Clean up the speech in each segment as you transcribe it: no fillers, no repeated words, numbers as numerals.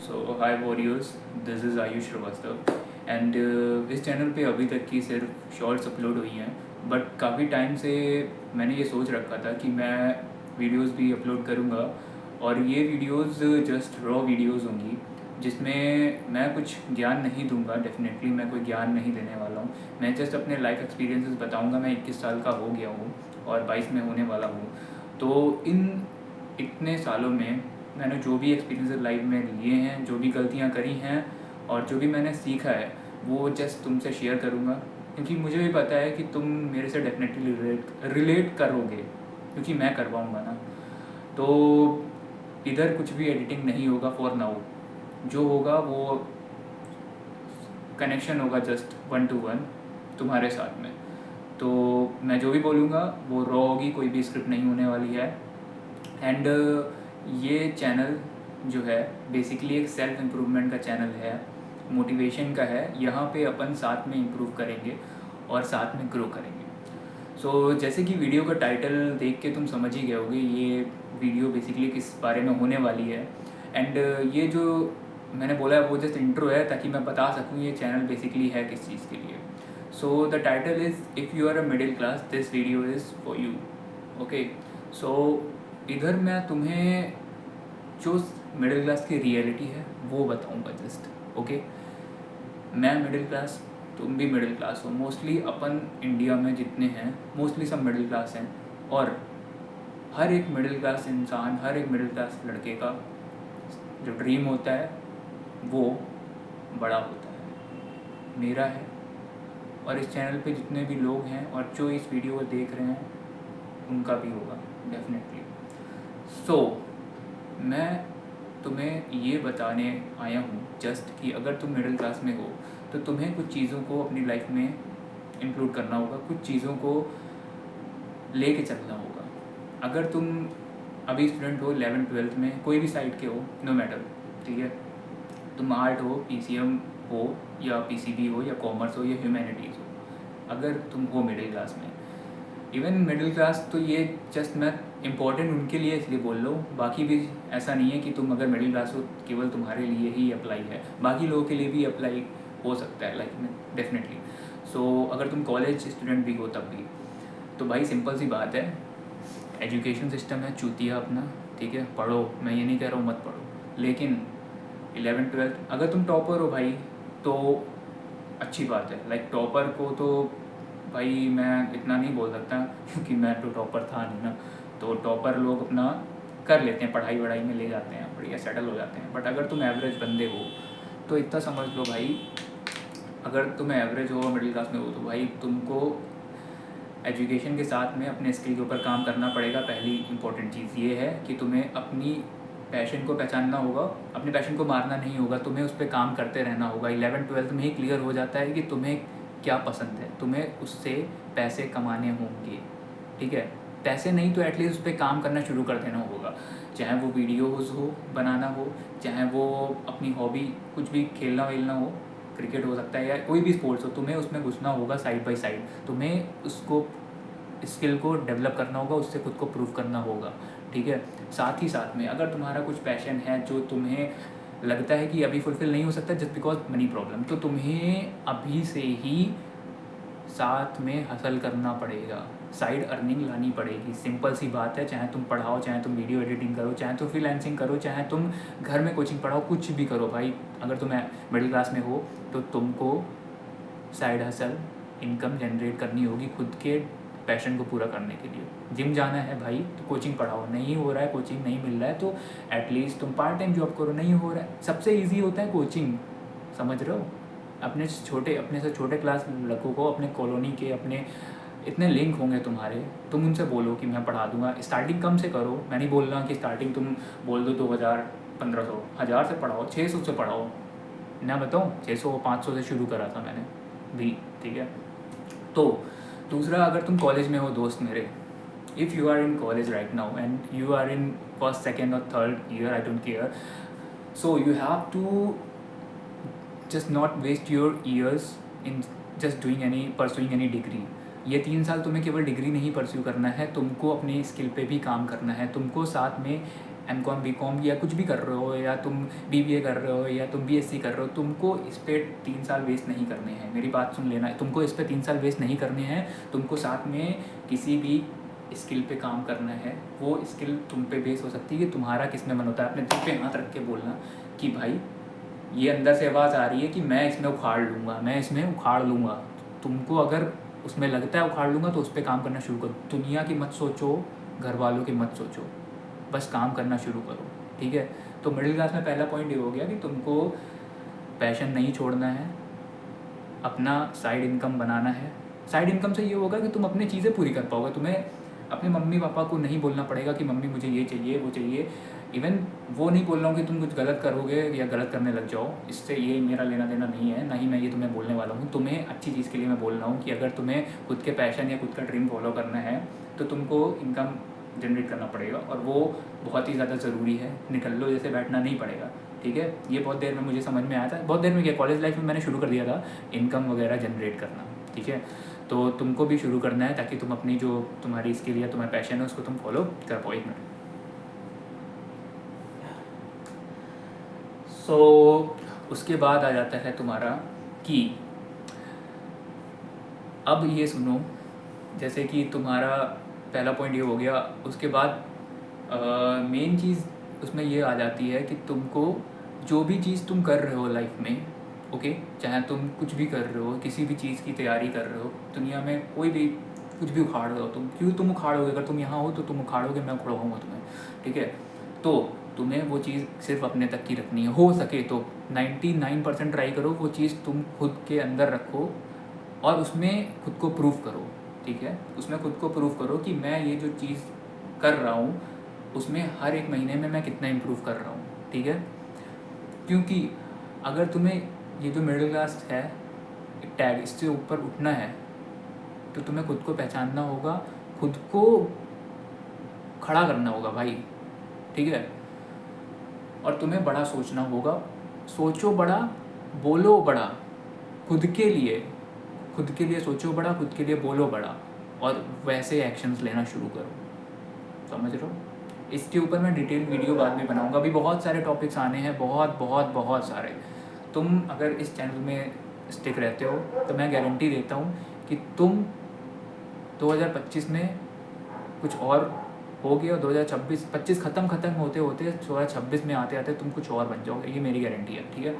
So hi warriors, this is Ayush Srivastava and इस चैनल पे अभी तक की सिर्फ शॉर्ट्स अपलोड हुई हैं। बट काफ़ी टाइम से मैंने ये सोच रखा था कि मैं वीडियोस भी अपलोड करूँगा और ये वीडियोस जस्ट रॉ वीडियोस होंगी जिसमें मैं कुछ ज्ञान नहीं दूंगा। डेफिनेटली मैं कोई ज्ञान नहीं देने वाला हूँ। मैं जस्ट अपने लाइफ एक्सपीरियंसेस बताऊँगा। मैं 21 साल का हो गया हूँ और 22 में होने वाला हूँ। तो इन इतने सालों में मैंने जो भी एक्सपीरियंस लाइफ में लिए हैं, जो भी गलतियां करी हैं और जो भी मैंने सीखा है, वो जस्ट तुमसे शेयर करूँगा। क्योंकि मुझे भी पता है कि तुम मेरे से डेफिनेटली रिलेट करोगे, क्योंकि मैं करवाऊँगा ना। तो इधर कुछ भी एडिटिंग नहीं होगा फॉर नाउ। जो होगा वो कनेक्शन होगा जस्ट 1 to 1 तुम्हारे साथ में। तो मैं जो भी बोलूँगा वो रॉ होगी, कोई भी स्क्रिप्ट नहीं होने वाली है। एंड ये चैनल जो है बेसिकली एक सेल्फ इम्प्रूवमेंट का चैनल है, मोटिवेशन का है। यहाँ पे अपन साथ में इम्प्रूव करेंगे और साथ में ग्रो करेंगे। सो जैसे कि वीडियो का टाइटल देख के तुम समझ ही गए होगे ये वीडियो बेसिकली किस बारे में होने वाली है। एंड ये जो मैंने बोला है वो जस्ट इंट्रो है, ताकि मैं बता सकूँ ये चैनल बेसिकली है किस चीज़ के लिए। So the title is if you are a middle class this video is for you. Okay, so इधर मैं तुम्हें जो मिडिल क्लास की रियलिटी है वो बताऊंगा जस्ट। ओके, मैं मिडिल क्लास, तुम भी मिडिल क्लास हो। मोस्टली अपन इंडिया में जितने हैं मोस्टली सब मिडिल क्लास हैं। और हर एक मिडिल क्लास इंसान, हर एक मिडिल क्लास लड़के का जो ड्रीम होता है वो बड़ा होता है। मेरा है और इस चैनल पे जितने भी लोग हैं और जो इस वीडियो को देख रहे हैं उनका भी होगा डेफिनेटली। सो मैं तुम्हें ये बताने आया हूँ जस्ट कि अगर तुम मिडिल क्लास में हो तो तुम्हें कुछ चीज़ों को अपनी लाइफ में इंक्लूड करना होगा, कुछ चीज़ों को लेके चलना होगा। अगर तुम अभी स्टूडेंट हो 11th-12th में, कोई भी साइड के हो, नो मैटर, ठीक है, तुम आर्ट हो, PCM हो या PCB हो या कॉमर्स हो या ह्यूमैनिटीज़ हो, अगर तुम हो मिडिल क्लास में, इवन मिडिल क्लास, तो ये जस्ट मैं इम्पोर्टेंट उनके लिए इसलिए बोल रहा हूँ। बाकी भी ऐसा नहीं है कि तुम अगर मिडिल क्लास हो केवल तुम्हारे लिए ही अप्लाई है, बाकी लोगों के लिए भी अप्लाई हो सकता है लाइफ में डेफिनेटली। सो अगर तुम कॉलेज स्टूडेंट भी हो तब भी, तो भाई सिंपल सी बात है, एजुकेशन सिस्टम है चूतिया अपना, ठीक है, पढ़ो, मैं ये नहीं कह रहा हूँ मत पढ़ो, लेकिन 11th-12th अगर तुम टॉपर हो भाई तो अच्छी बात है। लाइक टॉपर को तो भाई मैं इतना नहीं बोल सकता क्योंकि मैं तो टॉपर था नहीं ना। तो टॉपर लोग अपना कर लेते हैं, पढ़ाई वढ़ाई में ले जाते हैं, बढ़िया सेटल हो जाते हैं। बट अगर तुम एवरेज बंदे हो तो इतना समझ लो भाई, अगर तुम एवरेज हो, मिडिल क्लास में हो, तो भाई तुमको एजुकेशन के साथ में अपने स्किल के ऊपर काम करना पड़ेगा। पहली इंपॉर्टेंट चीज़ ये है कि तुम्हें अपनी पैशन को पहचानना होगा, अपने पैशन को मारना नहीं होगा, तुम्हें उस पर काम करते रहना होगा। 11th-12th में ही क्लियर हो जाता है कि तुम्हें क्या पसंद है, तुम्हें उससे पैसे कमाने होंगे, ठीक है। पैसे नहीं तो एटलीस्ट उस पर काम करना शुरू कर देना होगा, चाहे वो वीडियोज़ हो बनाना हो, चाहे वो अपनी हॉबी कुछ भी खेलना वेलना हो, क्रिकेट हो सकता है या कोई भी स्पोर्ट्स हो, तुम्हें उसमें घुसना होगा साइड बाय साइड। तुम्हें उसको स्किल को डेवलप करना होगा, उससे खुद को प्रूव करना होगा, ठीक है। साथ ही साथ में अगर तुम्हारा कुछ पैशन है जो तुम्हें लगता है कि अभी फुलफिल नहीं हो सकता जस्ट बिकॉज मनी प्रॉब्लम, तो तुम्हें अभी से ही साथ में हसल करना पड़ेगा, साइड अर्निंग लानी पड़ेगी। सिंपल सी बात है, चाहे तुम पढ़ाओ, चाहे तुम वीडियो एडिटिंग करो, चाहे तुम फ्रीलांसिंग करो, चाहे तुम घर में कोचिंग पढ़ाओ, कुछ भी करो भाई। अगर तुम मिडिल क्लास में हो तो तुमको साइड हसल इनकम जनरेट करनी होगी खुद के पैशन को पूरा करने के लिए। जिम जाना है भाई तो कोचिंग पढ़ाओ, नहीं हो रहा है कोचिंग नहीं मिल रहा है तो एटलीस्ट तुम पार्ट टाइम जॉब करो, नहीं हो रहा है, सबसे ईजी होता है कोचिंग, समझ रहे हो। अपने से छोटे क्लास लड़कों को, अपने कॉलोनी के अपने इतने लिंक होंगे तुम्हारे, तुम उनसे बोलो कि मैं पढ़ा दूंगा। स्टार्टिंग कम से करो, मैं नहीं बोल रहा कि स्टार्टिंग तुम बोल दो 2000 1500 1000 से पढ़ाओ, 600 से पढ़ाओ, ना बताऊँ 600 500 से शुरू करा था मैंने भी, ठीक है। तो दूसरा, अगर तुम कॉलेज में हो दोस्त मेरे, if you are in college right now and you are in first second और third year, I don't care, so you have to just not waste your years in just pursuing any degree। ये 3 साल तुम्हें केवल degree नहीं pursue करना है, तुमको अपनी स्किल पे भी काम करना है, तुमको साथ में एमकॉम बीकॉम या कुछ भी कर रहे हो, या तुम बीबीए कर रहे हो, या तुम बीएससी कर रहे हो, तुमको इस पर 3 साल वेस्ट नहीं करने हैं। मेरी बात सुन लेना, तुमको इस पर 3 साल वेस्ट नहीं करने हैं। तुमको साथ में किसी भी स्किल पे काम करना है। वो स्किल तुम पे बेस हो सकती है कि तुम्हारा किस में मन होता है। अपने दिल पे हाथ रख के बोलना कि भाई ये अंदर से आवाज़ आ रही है कि मैं इसमें उखाड़ लूँगा, मैं इसमें उखाड़ लूँगा। तुमको अगर उसमें लगता है उखाड़ लूँगा तो उस पर काम करना शुरू करो। दुनिया की मत सोचो, घर वालों की मत सोचो, बस काम करना शुरू करो, ठीक है। तो मिडिल क्लास में पहला पॉइंट ये हो गया कि तुमको पैशन नहीं छोड़ना है, अपना साइड इनकम बनाना है। साइड इनकम से ये होगा कि तुम अपनी चीज़ें पूरी कर पाओगे। तुम्हें अपने मम्मी पापा को नहीं बोलना पड़ेगा कि मम्मी मुझे ये चाहिए वो चाहिए। इवन वो नहीं बोल रहा हूँ कि तुम कुछ गलत करोगे या गलत करने लग जाओ, इससे ये मेरा लेना देना नहीं है, ना ही मैं ये तुम्हें बोलने वाला हूँ। तुम्हें अच्छी चीज़ के लिए मैं बोल रहा हूँ कि अगर तुम्हें खुद के पैशन या खुद का ड्रीम फॉलो करना है तो तुमको इनकम जनरेट करना पड़ेगा, और वो बहुत ही ज़्यादा ज़रूरी है। निकल लो जैसे बैठना नहीं पड़ेगा, ठीक है। ये बहुत देर में मुझे समझ में आया था, बहुत देर में क्या, कॉलेज लाइफ में मैंने शुरू कर दिया था इनकम वगैरह जनरेट करना, ठीक है। तो तुमको भी शुरू करना है ताकि तुम अपनी जो तुम्हारी स्किल या तुम्हारा पैशन है उसको तुम फॉलो कर पाओ। एक मिनट। उसके बाद आ जाता है तुम्हारा कि अब ये सुनो, जैसे कि तुम्हारा पहला पॉइंट ये हो गया। उसके बाद मेन चीज़ उसमें ये आ जाती है कि तुमको जो भी चीज़ तुम कर रहे हो लाइफ में, ओके, चाहे तुम कुछ भी कर रहे हो, किसी भी चीज़ की तैयारी कर रहे हो, दुनिया में कोई भी कुछ भी उखाड़ रहे हो तुम, क्यों तुम उखाड़ोगे? अगर तुम यहाँ हो तो तुम उखाड़ोगे, मैं उखड़वाऊँगा तुम्हें, ठीक है। तो तुम्हें वो चीज़ सिर्फ अपने तक की रखनी है। हो सके तो 99% ट्राई करो वो चीज़ तुम खुद के अंदर रखो और उसमें खुद को प्रूव करो, ठीक है। उसमें खुद को प्रूव करो कि मैं ये जो चीज़ कर रहा हूँ उसमें हर एक महीने में मैं कितना इम्प्रूव कर रहा हूँ, ठीक है। क्योंकि अगर तुम्हें ये जो मिडिल क्लास है टैग, इससे ऊपर उठना है तो तुम्हें खुद को पहचानना होगा, खुद को खड़ा करना होगा भाई, ठीक है। और तुम्हें बड़ा सोचना होगा। सोचो बड़ा, बोलो बड़ा, खुद के लिए सोचो बड़ा, खुद के लिए बोलो बड़ा, और वैसे एक्शंस लेना शुरू करो। समझ रहे हो? इसके ऊपर मैं डिटेल वीडियो बाद में बनाऊंगा। अभी बहुत सारे टॉपिक्स आने हैं, बहुत सारे। तुम अगर इस चैनल में स्टिक रहते हो तो मैं गारंटी देता हूँ कि तुम 2025 में कुछ और हो गया, 2025 ख़त्म होते होते 2026 में आते आते तुम कुछ और बन जाओगे, ये मेरी गारंटी है, ठीक है।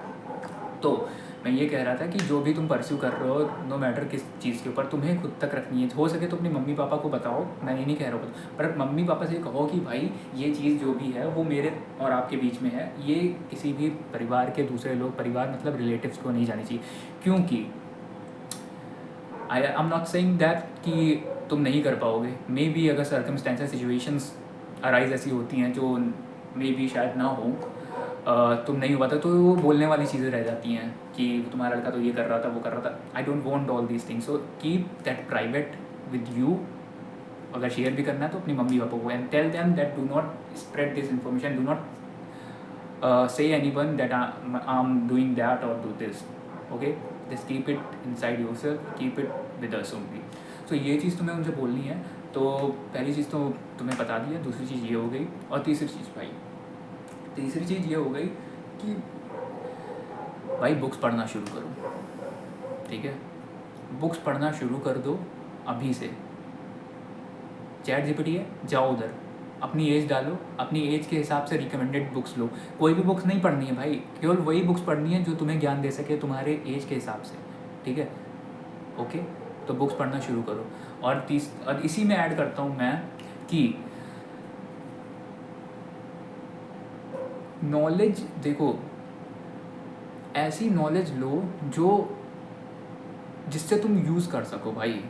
तो मैं ये कह रहा था कि जो भी तुम परस्यू कर रहे हो, नो मैटर किस चीज़ के ऊपर, तुम्हें खुद तक रखनी है। हो सके तो अपनी मम्मी पापा को बताओ, मैं ये नहीं कह रहा हूँ, पर मम्मी पापा से कहो कि भाई ये चीज़ जो भी है वो मेरे और आपके बीच में है, ये किसी भी परिवार के दूसरे लोग, परिवार मतलब रिलेटिव्स को नहीं जानी चाहिए। क्योंकि I am not saying that कि तुम नहीं कर पाओगे। मे बी अगर सर्कमस्टेंसेस सिचुएशंस अराइज ऐसी होती हैं जो मे बी शायद ना हो, तुम नहीं हुआ था, तो वो बोलने वाली चीज़ें रह जाती हैं कि तुम्हारा लड़का तो ये कर रहा था, वो कर रहा था। I don't want all these things, so keep that private with you. अगर शेयर भी करना है तो अपनी मम्मी पापा को, and tell them that do not spread this information, do not say anyone that I'm doing that or do this, okay, just keep it inside yourself, keep it with us only. So ये चीज़ तुम्हें उनसे बोलनी है। तो पहली चीज़ तो तुम्हें बता दी है, दूसरी चीज़ ये हो गई, और तीसरी चीज़ ये हो गई कि भाई बुक्स पढ़ना शुरू करो, ठीक है। बुक्स पढ़ना शुरू कर दो अभी से। चैट जीपीटी है, जाओ उधर, अपनी एज डालो, अपनी एज के हिसाब से रिकमेंडेड बुक्स लो। कोई भी बुक्स नहीं पढ़नी है भाई, केवल वही बुक्स पढ़नी है जो तुम्हें ज्ञान दे सके तुम्हारे एज के हिसाब से, ठीक है, ओके। तो बुक्स पढ़ना शुरू करो। और इसी में ऐड करता हूँ मैं कि नॉलेज, देखो, ऐसी नॉलेज लो जिससे तुम यूज़ कर सको भाई,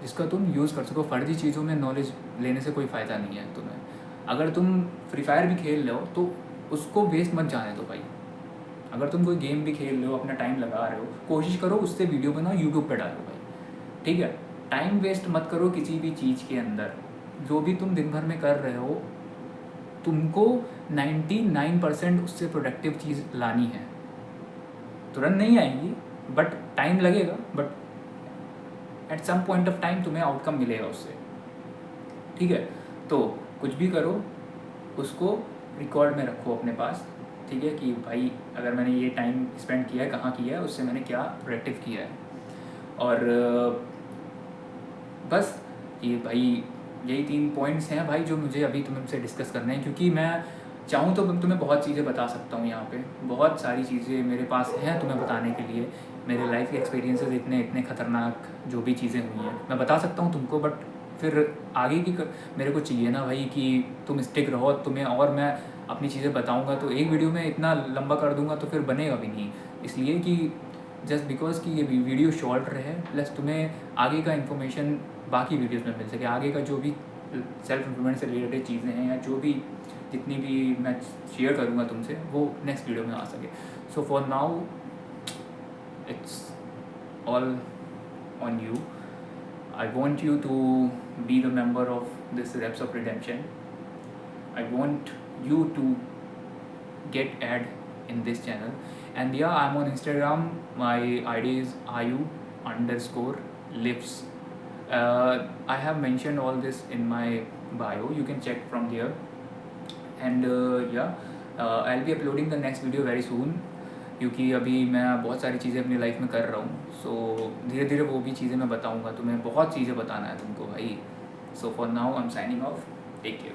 जिसका तुम यूज़ कर सको। फर्जी चीज़ों में नॉलेज लेने से कोई फ़ायदा नहीं है तुम्हें। अगर तुम फ्री फायर भी खेल रहे हो तो उसको वेस्ट मत जाने दो भाई। अगर तुम कोई गेम भी खेल रहे हो, अपना टाइम लगा रहे हो, कोशिश करो उससे वीडियो बनाओ, यूट्यूब पे डालो भाई, ठीक है। टाइम वेस्ट मत करो किसी भी चीज़ के अंदर। जो भी तुम दिन भर में कर रहे हो, तुमको 99% उससे प्रोडक्टिव चीज़ लानी है। तुरंत नहीं आएगी, बट टाइम लगेगा, but at some point of time तुम्हें आउटकम मिलेगा उससे, ठीक है। तो कुछ भी करो, उसको रिकॉर्ड में रखो अपने पास, ठीक है, कि भाई अगर मैंने ये टाइम स्पेंड किया है, कहाँ किया है, उससे मैंने क्या प्रोडक्टिव किया है। और बस ये भाई यही 3 पॉइंट्स हैं भाई जो मुझे अभी तुमसे डिस्कस करने हैं, क्योंकि मैं चाहूँ तो तुम्हें बहुत चीज़ें बता सकता हूँ यहाँ पे, बहुत सारी चीज़ें मेरे पास हैं तुम्हें बताने के लिए। मेरे लाइफ के एक्सपीरियंसेस इतने इतने ख़तरनाक जो भी चीज़ें हुई हैं मैं बता सकता हूँ तुमको, बट फिर आगे की मेरे को चाहिए ना भाई कि तुम स्टिक रहो तुम्हें, और मैं अपनी चीज़ें बताऊँगा तो एक वीडियो में इतना लंबा कर दूँगा तो फिर बनेगा भी नहीं। इसलिए कि जस्ट बिकॉज कि ये वीडियो शॉर्ट रहे, प्लस तुम्हें आगे का इन्फॉर्मेशन बाकी वीडियोस में मिल सके, आगे का जो भी सेल्फ इम्प्रूवमेंट से रिलेटेड चीज़ें हैं या जो भी जितनी भी मैं शेयर करूँगा तुमसे वो नेक्स्ट वीडियो में आ सके। सो for now it's all on you. I want you to be the member of this Reps of Redemption. I want you to get ad in this channel. And yeah, I'm on Instagram. My ID is ayu_lives. I have mentioned all this in my bio. You can check from there. And I'll be uploading the next video very soon. क्योंकि अभी मैं बहुत सारी चीज़ें अपनी life में कर रहा हूँ, सो धीरे धीरे वो भी चीज़ें मैं बताऊँगा तुम्हें, बहुत चीज़ें बताना है तुमको भाई। So for now I am signing off, take care.